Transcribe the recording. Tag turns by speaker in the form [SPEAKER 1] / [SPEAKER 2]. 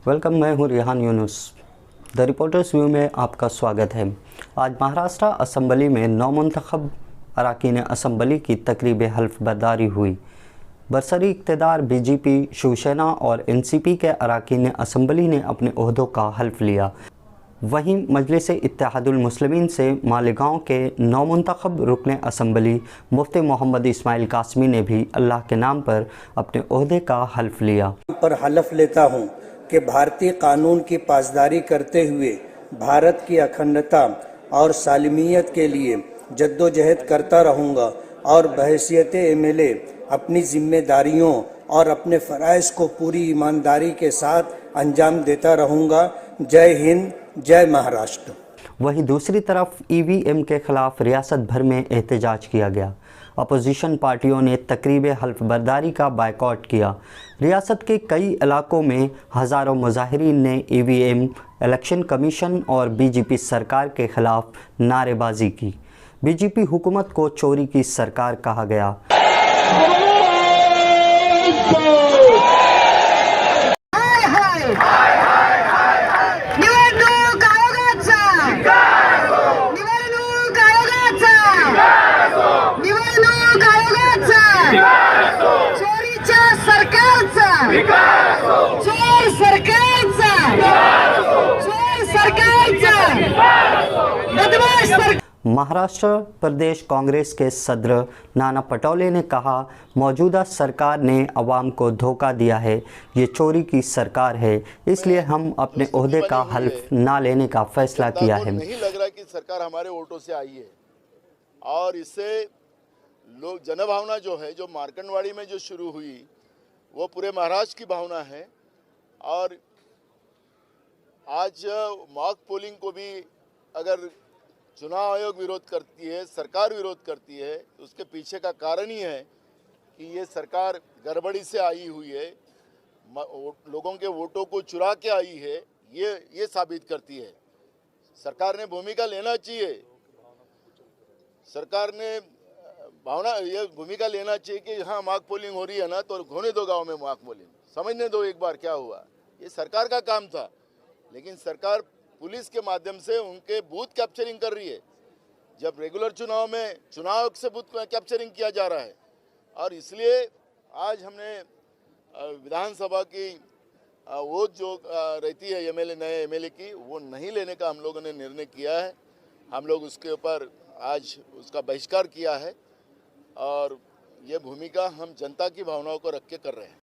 [SPEAKER 1] Welcome, मैं हूं Rihan Yunus. The reporters view में आपका स्वागत है। आज महाराष्ट्र असम्बली में नौमुंतखब अरकान असम्बली की तकरीब हल्फ बर्दारी हुई। बरसरी इक़्तिदार बीजेपी, शिवसेना और एनसीपी के अरकान असम्बली ने अपने ओहदों का हल्फ लिया। वहीं मजलिस इत्तेहादुल मुस्लिमीन से मालेगांव के नौमुंतखब रुकन असम्बली मुफ्ती मोहम्मद इस्माइल कासमी ने भी अल्लाह के नाम पर अपने ओहदे का हल्फ लिया।
[SPEAKER 2] पर हलफ लेता हूँ कि भारतीय कानून की पासदारी करते हुए भारत की अखंडता और सालमियत के लिए जद्दोजहद करता रहूँगा और बहैसियत एमएलए अपनी जिम्मेदारियों और अपने फ़राइज़ को पूरी ईमानदारी के साथ अंजाम देता रहूँगा। जय हिंद, जय महाराष्ट्र।
[SPEAKER 1] वहीं दूसरी तरफ ईवीएम के खिलाफ रियासत भर में एहतजाज किया गया। अपोजिशन पार्टियों ने तकरीब हल्फ बर्दारी का बायकॉट किया। रियासत के कई इलाकों में हज़ारों मुजाहिरीन ने ईवीएम, इलेक्शन कमीशन और बीजेपी सरकार के खिलाफ नारेबाजी की। बीजेपी हुकूमत को चोरी की सरकार कहा गया। महाराष्ट्र प्रदेश कांग्रेस के सदर नाना पटोले ने कहा, मौजूदा सरकार ने अवाम को धोखा दिया है। ये चोरी की सरकार है, इसलिए हम अपने ओहदे का हल्फ ना लेने का फैसला किया है।
[SPEAKER 3] नहीं लग रहा कि सरकार हमारे वोटों से आई है और इससे लोग जनभावना जो है, जो मार्कंडवाड़ी में जो शुरू हुई, वो पूरे महाराष्ट्र की भावना है। और आज मॉक पोलिंग को भी अगर चुनाव आयोग विरोध करती है, सरकार विरोध करती है, तो उसके पीछे का कारण ही है कि ये सरकार गड़बड़ी से आई हुई है, लोगों के वोटों को चुरा के आई है। ये साबित करती है। सरकार ने भूमिका लेना चाहिए। सरकार ने ये भूमिका लेना चाहिए कि हाँ, मॉक पोलिंग हो रही है ना, तो होने दो गाँव में मॉक पोलिंग, समझने दो एक बार क्या हुआ। ये सरकार का काम था, लेकिन सरकार पुलिस के माध्यम से उनके बूथ कैप्चरिंग कर रही है, जब रेगुलर चुनाव में चुनाव से बूथ कैप्चरिंग किया जा रहा है। और इसलिए आज हमने विधानसभा की वो जो रहती है एमएलए, नए एमएलए की, वो नहीं लेने का हम लोगों ने निर्णय किया है। हम लोग उसके ऊपर आज उसका बहिष्कार किया है और ये भूमिका हम जनता की भावनाओं को रख के कर रहे हैं।